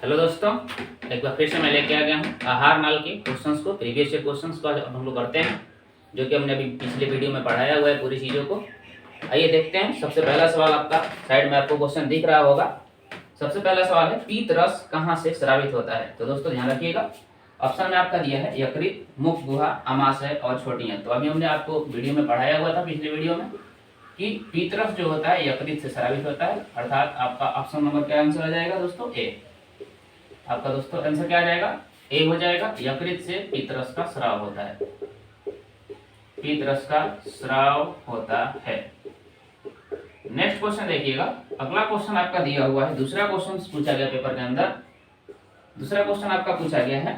Hello दोस्तों, एक बार फिर से मैं लेके आ गया हूँ आहार नाल के क्वेश्चंस को। प्रीवियस ईयर क्वेश्चंस को हम लोग करते हैं, जो कि हमने अभी पिछले वीडियो में पढ़ाया हुआ है पूरी चीज़ों को। आइए देखते हैं। सबसे पहला सवाल आपका साइड में आपको क्वेश्चन दिख रहा होगा। सबसे पहला सवाल है, पीत रस कहाँ से स्रावित होता है। तो दोस्तों ध्यान रखिएगा, ऑप्शन में आपका दिया है यकृत, मुख गुहा, आमाशय और छोटी आंत। तो अभी हमने आपको वीडियो में पढ़ाया हुआ था पिछले वीडियो में कि पीत रस जो होता है यकृत से स्रावित होता है, अर्थात आपका ऑप्शन नंबर क्या आंसर आ जाएगा दोस्तों, ए। आपका दोस्तों आंसर क्या आ जाएगा, ए हो जाएगा। यकृत से पीतरस का स्राव होता है, पीतरस का स्राव होता है। नेक्स्ट क्वेश्चन देखिएगा। अगला क्वेश्चन आपका दिया हुआ है, दूसरा क्वेश्चन पूछा गया पेपर के अंदर। दूसरा क्वेश्चन आपका पूछा गया है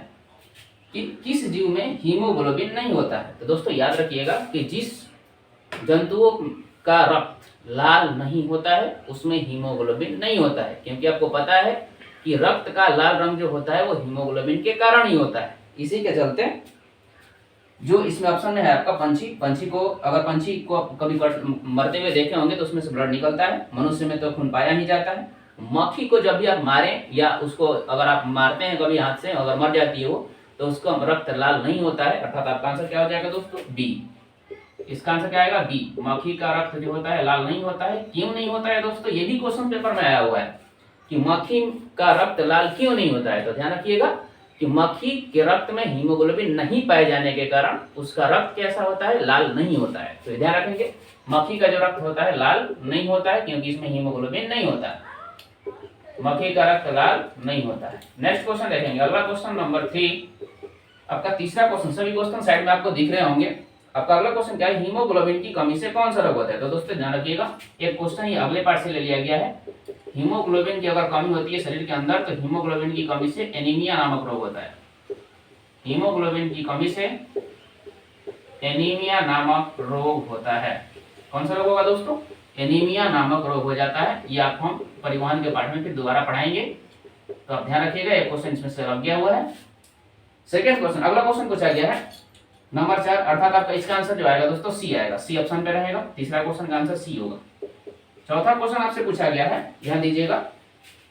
कि किस जीव में हीमोग्लोबिन नहीं होता है। तो दोस्तों याद रखिएगा कि जिस जंतुओं का रक्त लाल नहीं होता है उसमें हीमोग्लोबिन नहीं होता है, क्योंकि आपको पता है कि रक्त का लाल रंग जो होता है वो हीमोग्लोबिन के कारण ही होता है। इसी के चलते जो इसमें ऑप्शन में है आपका पंछी को, अगर पंछी को कभी मरते हुए देखे होंगे तो उसमें से ब्लड निकलता है। मनुष्य में तो खून पाया ही जाता है। मक्खी को जब भी आप मारें या उसको अगर आप मारते हैं कभी हाथ से, अगर मर जाती है वो, तो उसका रक्त लाल नहीं होता है, अर्थात आपका आंसर क्या हो जाएगा दोस्तों, बी। इसका आंसर क्या आएगा, बी। मक्खी का रक्त जो होता है लाल नहीं होता है। क्यों नहीं होता है दोस्तों, ये भी क्वेश्चन पेपर में आया हुआ है कि मक्खी का रक्त लाल क्यों नहीं होता है। तो ध्यान रखिएगा कि मक्खी के रक्त में हीमोग्लोबिन नहीं पाए जाने के कारण उसका रक्त कैसा होता है, लाल नहीं होता है। तो ध्यान रखेंगे, मक्खी का जो रक्त होता है लाल नहीं होता है क्योंकि इसमें हीमोग्लोबिन नहीं होता है। मक्खी का रक्त लाल नहीं होता है। नेक्स्ट क्वेश्चन देखेंगे। अगला क्वेश्चन नंबर 3, आपका तीसरा क्वेश्चन। सभी क्वेश्चन साइड में आपको दिख रहे होंगे। आपका अगला क्वेश्चन क्या है, हीमोग्लोबिन की कमी से कौन सा रोग होता है। तो दोस्तों ध्यान रखिएगा, एक क्वेश्चन ही अगले पार्ट से ले लिया गया है। हीमोग्लोबिन की अगर कमी होती है शरीर के अंदर तो हीमोग्लोबिन की कमी से एनीमिया नामक रोग होता है। हीमोग्लोबिन की कमी से एनीमिया नामक रोग होता है। कौन सा रोग होगा दोस्तों, एनीमिया नामक रोग हो जाता है। ये आपको हम परिवहन के पाठ में फिर दोबारा पढ़ाएंगे, तो आप ध्यान रखिएगा। एक क्वेश्चन इसमें से लग गया हुआ है। सेकेंड क्वेश्चन, अगला क्वेश्चन पूछा गया है नंबर 4, अर्थात आपका इसका आंसर जो आएगा दोस्तों सी आएगा। सी ऑप्शन पे रहेगा। तीसरा क्वेश्चन का आंसर सी होगा। चौथा क्वेश्चन आपसे पूछा गया है, ध्यान दीजिएगा,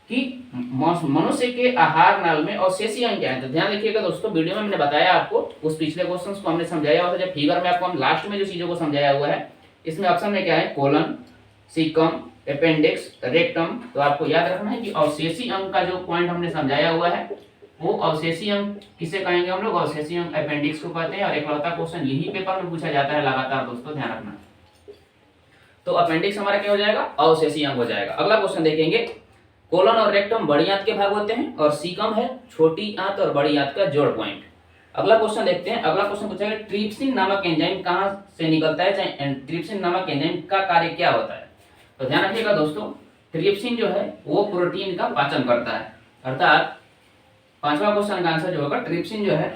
कि मनुष्य के आहार नाल में अवशेषीय अंग क्या है। तो ध्यान देखिएगा दोस्तों, वीडियो में मैंने बताया आपको, उस पिछले क्वेश्चंस को हमने समझाया हुआ था। जब फिगर में आपको हम लास्ट में जो चीजों को समझाया हुआ है, इसमें ऑप्शन में क्या है, कोलन, सीकम, अपेंडिक्स, रेक्टम। तो आपको याद रखना है कि अवशेषी अंग का जो पॉइंट हमने समझाया हुआ है वो अवशेषी अंग किसे कहेंगे हम लोग, अवशेषी अंग अपेंडिक्स को कहते हैं। और एक लौता क्वेश्चन यही पेपर में पूछा जाता है लगातार दोस्तों, ध्यान रखना। तो अपेंडिक्स हमारा क्या हो जाएगा, अवशेषी अंग हो जाएगा। अगला क्वेश्चन देखेंगे, कोलन और रेक्टम बड़ी आंत के भाग होते हैं और सीकम है छोटी आंत और बड़ी आंत का जोड़ पॉइंट। अगला क्वेश्चन देखते हैं। अगला क्वेश्चन पूछा गया, ट्रिप्सिन नामक एंजाइम कहां से निकलता है, ट्रिप्सिन नामक एंजाइम का कार्य क्या होता है। तो ध्यान रखिएगा दोस्तों, ट्रिप्सिन जो है वो प्रोटीन का पाचन करता है, अर्थात पांचवा क्वेश्चन का आंसर जो होगा, ट्रिप्सिन जो है,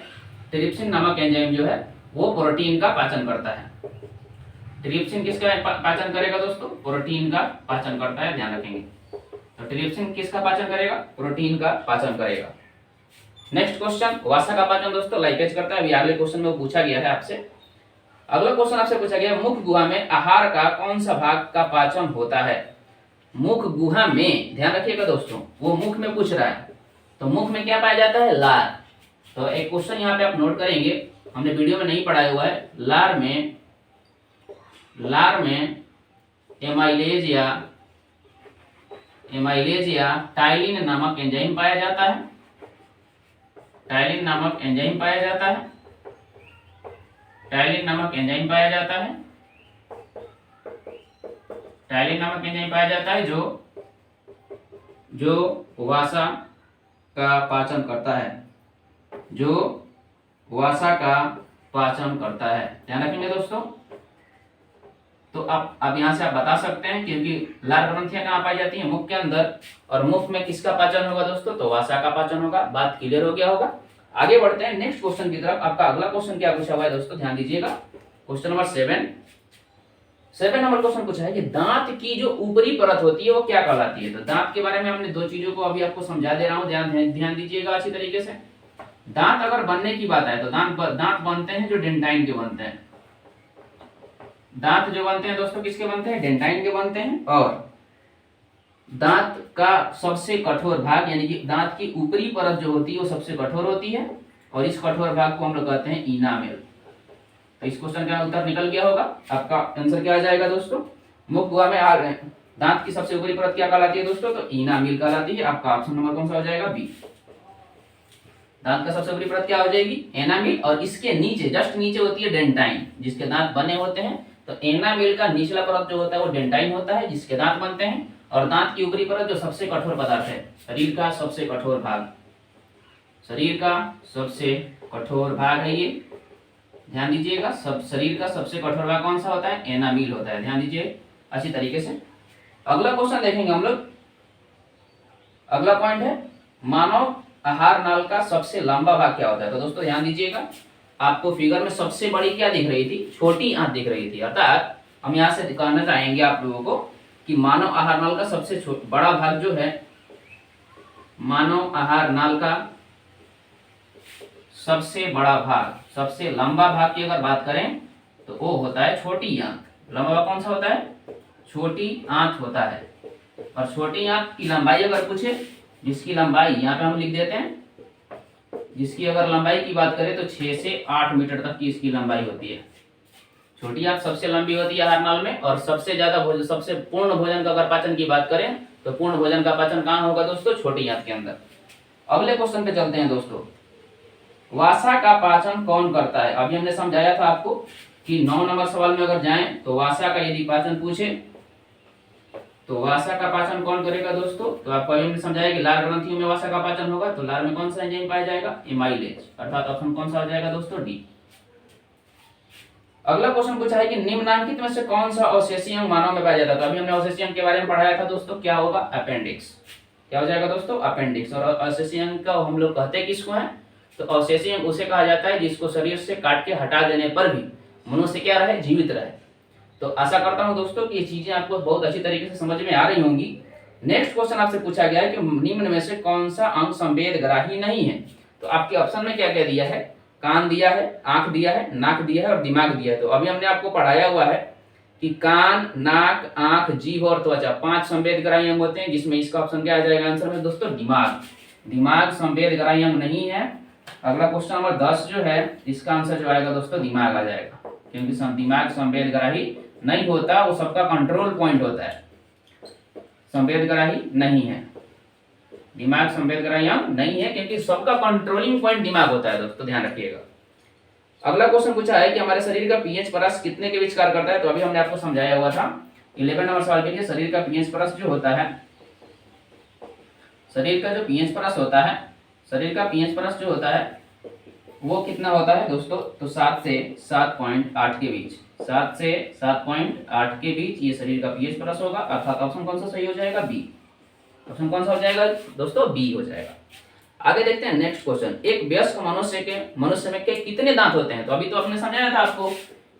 ट्रिप्सिन नामक एंजाइम जो है वो प्रोटीन का पाचन करता है। ट्रिप्सिन किसका पाचन करेगा दोस्तों, प्रोटीन का पाचन करता है, ध्यान रखेंगे। तो ट्रिप्सिन किसका पाचन करेगा, प्रोटीन का पाचन करेगा। नेक्स्ट क्वेश्चन, वसा का पाचन दोस्तों लाइकेज करता है। अभी अगले क्वेश्चन में वो पूछा गया है आपसे। अगला क्वेश्चन आपसे पूछा गया, मुख गुहा में आहार का कौन सा भाग का पाचन होता है। मुख गुहा में, ध्यान रखिएगा दोस्तों, वो मुख में पूछ रहा है, तो मुख में क्या पाया जाता है, लार। तो एक क्वेश्चन यहाँ पे आप नोट करेंगे, हमने वीडियो में नहीं पढ़ाया हुआ है। लार में एमाइलेज या टाइलिन नामक एंजाइम पाया जाता है। टाइलिन नामक एंजाइम पाया जाता है। टाइलिन नामक एंजाइम पाया जाता है। टाइलिन नामक एंजाइम पाया जाता है जो वसा का पाचन करता है, जो वसा का पाचन करता है। ध्यान रखेंगे दोस्तों। तो अब यहाँ से आप बता सकते हैं, क्योंकि लार ग्रंथियां कहाँ पाई जाती हैं, मुख के अंदर, और मुख में किसका पाचन होगा दोस्तों, तो वसा का पाचन होगा। बात क्लियर हो गया होगा। आगे बढ़ते हैं नेक्स्ट क्वेश्चन की तरफ। आपका अगला क्वेश्चन क्या पूछा हुआ है दोस्तों, ध्यान दीजिएगा। क्वेश्चन नंबर 7 नंबर क्वेश्चन पूछा है कि दांत की जो ऊपरी परत होती है वो क्या कहलाती है। तो दांत के बारे में हमने दो चीजों को अभी आपको समझा दे रहा हूँ, ध्यान दीजिएगा अच्छी तरीके से। दांत अगर बनने की बात है तो दांत बनते हैं जो डेंटाइन के बनते हैं। दांत जो बनते हैं दोस्तों किसके बनते हैं, डेंटाइन के बनते हैं। और दांत का सबसे कठोर भाग यानी कि दांत की ऊपरी परत जो होती है वो सबसे कठोर होती है और इस कठोर भाग को हम लोग कहते हैं इनामेल। तो इस क्वेश्चन का उत्तर निकल गया होगा। आपका आंसर क्या आ जाएगा दोस्तों? मुख गुहा में आ रहे हैं। दांत की सबसे ऊपरी परत क्या कहलाती है दोस्तों? तो इनामेल कहलाती है। आपका ऑप्शन नंबर कौन सा हो जाएगा? बी। दांत का सबसे ऊपरी परत क्या हो जाएगी? एनामिल। और इसके नीचे जस्ट नीचे होती है डेंटाइन, जिसके दांत बने होते हैं। तो एनामिल का निचला परत जो होता है वो डेंटाइन होता है, जिसके दांत बनते हैं। और दांत की ऊपरी परत जो सबसे कठोर पदार्थ है, शरीर का सबसे कठोर भाग, शरीर का सबसे कठोर भाग है ये, ध्यान दीजिएगा। सब शरीर का सबसे कठोर भाग कौन सा होता है? एनामिल होता है। ध्यान दीजिए अच्छी तरीके से। अगला क्वेश्चन देखेंगे हम लोग। अगला पॉइंट है मानव आहार नाल का सबसे लंबा भाग क्या होता है? तो दोस्तों ध्यान दीजिएगा, आपको फिगर में सबसे बड़ी क्या दिख रही थी? छोटी आंत दिख रही थी। अर्थात हम यहाँ से कहना चाहेंगे आप लोगों को कि मानव आहार नाल का सबसे बड़ा भाग जो है, मानव आहार नाल का सबसे बड़ा भाग, सबसे लंबा भाग की अगर बात करें तो वो होता है छोटी आंत। लंबा भाग कौन सा होता है? छोटी आंत होता है। और छोटी आंत की लंबाई अगर पूछे, जिसकी लंबाई यहाँ पे हम लिख देते हैं, जिसकी अगर लंबाई की बात करें तो 6 से 8 मीटर तक की इसकी लंबाई होती है। छोटी आंत सबसे लंबी होती है आहार नाल में। और सबसे ज्यादा भोजन, सबसे पूर्ण भोजन का अगर पाचन की बात करें तो पूर्ण भोजन का पाचन कहाँ होगा दोस्तों? छोटी आंत के अंदर। अगले क्वेश्चन पे चलते हैं दोस्तों। वासा का पाचन कौन करता है? अभी हमने समझाया था आपको कि 9 नंबर सवाल में अगर जाएं तो वासा का यदि पाचन पूछे तो वासा का पाचन कौन करेगा दोस्तों? तो आपको अभी हमने समझाया कि लार ग्रंथियों में वासा का पाचन होगा। तो लार में कौन सा एंजाइम पाया जाएगा? एमाइलेज। अर्थात ऑप्शन कौन सा हो जाएगा दोस्तों? डी। अगला क्वेश्चन पूछा है कि निम्नलिखित में से कौन सा अवशेषी अंग मानव में पाया जाता है? तो अभी हमने अवशेषी अंग के बारे में पढ़ाया था दोस्तों। क्या होगा? अपेंडिक्स। क्या हो जाएगा दोस्तों? अपेंडिक्स। और अवशेषी अंग का हम लोग कहते हैं किसको है? तो अवशेषी अंग उसे कहा जाता है जिसको शरीर से काट के हटा देने पर भी मनुष्य क्या रहे? जीवित रहे। तो आशा करता हूं दोस्तों कि ये चीजें आपको बहुत अच्छी तरीके से समझ में आ रही होंगी। नेक्स्ट क्वेश्चन आपसे पूछा गया है कि निम्न में से कौन सा अंग संवेदग्राही नहीं है? तो आपके ऑप्शन में क्या क्या दिया है? कान दिया है, आंख दिया है, नाक दिया है और दिमाग दिया है। तो अभी हमने आपको पढ़ाया हुआ है कि कान, नाक, आंख, जीभ और त्वचा 5 संवेदग्राही अंग होते हैं, जिसमें इसका ऑप्शन क्या आ जाएगा आंसर में दोस्तों? दिमाग। दिमाग संवेदग्राही अंग नहीं है। अगला क्वेश्चन नंबर 10 जो है, इसका आंसर जो आएगा दोस्तों दिमाग आ जाएगा, क्योंकि दिमाग संवेदग्राही नहीं होता, वो सबका कंट्रोल पॉइंट होता है, संवेदग्राही नहीं है। दिमाग संवेदग्राही अंग नहीं है क्योंकि सबका कंट्रोलिंग पॉइंट दिमाग होता है दोस्तों, ध्यान रखिएगा। अगला क्वेश्चन पूछा है कि हमारे शरीर का पीएच परस कितने के बीच कार्य करता है? तो अभी हमने आपको समझाया हुआ था 11 नंबर सवाल के लिए। शरीर का पीएच परस जो होता है, शरीर का जो पीएच परस होता है, शरीर का पीएच परस जो होता है वो कितना होता है दोस्तों? तो 7 से 7.8 के बीच, 7 से 7.8 के बीच ये शरीर का पीएच परस होगा। अर्थात ऑप्शन कौन सा सही हो जाएगा? बी। ऑप्शन कौन सा हो जाएगा दोस्तों? बी हो जाएगा। आगे देखते हैं नेक्स्ट क्वेश्चन। एक वयस्क मनुष्य में के कितने दांत होते हैं? तो अभी तो आपने समझाया था आपको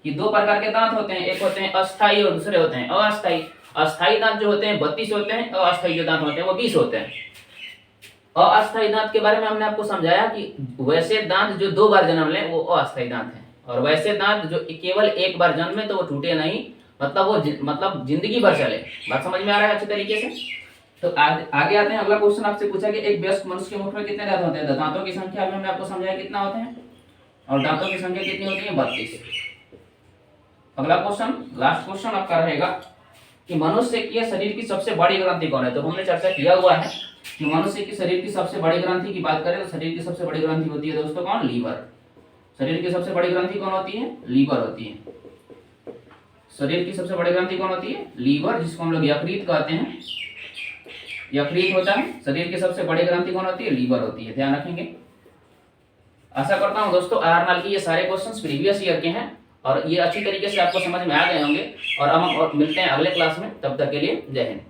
कि 2 प्रकार के दांत होते हैं, एक होते हैं अस्थाई और दूसरे होते हैं अस्थाई। अस्थाई दांत जो होते हैं 32 होते हैं, अस्थाई जो दांत होते हैं वो 20 होते हैं। अस्थाई दांत के बारे में हमने आपको समझाया कि वैसे दांत जो 2 बार जन्म ले वो अस्थाई दांत हैं, और वैसे दांत जो केवल 1 बार जन्मे तो वो टूटे नहीं, मतलब वो मतलब जिंदगी भर चले। बात समझ में आ रहा है अच्छे तरीके से? तो आगे आते हैं। अगला क्वेश्चन आपसे पूछा कि एक वयस्क मनुष्य के मुख में कितने दांत होते हैं? दांतों की संख्या अभी हमने आपको समझाया कितना होते हैं, और दांतों की संख्या कितनी होती है? 32। अगला क्वेश्चन, लास्ट क्वेश्चन आपका रहेगा कि मनुष्य के शरीर की सबसे बड़ी ग्रंथि कौन है? तो हमने चर्चा किया हुआ है कि मनुष्य की शरीर की सबसे बड़ी ग्रंथि की बात करें तो शरीर की सबसे बड़ी ग्रंथि होती है दोस्तों कौन? लीवर। शरीर की सबसे बड़ी ग्रंथि कौन होती है? लीवर होती है। शरीर की सबसे बड़ी ग्रंथि कौन होती है? लीवर, जिसको हम लोग यकृत कहते हैं। यकृत होता है। शरीर की सबसे बड़ी ग्रंथि कौन होती है? लीवर होती है। ध्यान रखेंगे। आशा करता हूं दोस्तों आहार नाल की ये सारे क्वेश्चंस प्रीवियस ईयर के हैं और ये अच्छी तरीके से आपको समझ में आ गए होंगे। और अब हम मिलते हैं अगले क्लास में, तब तक के लिए जय हिंद।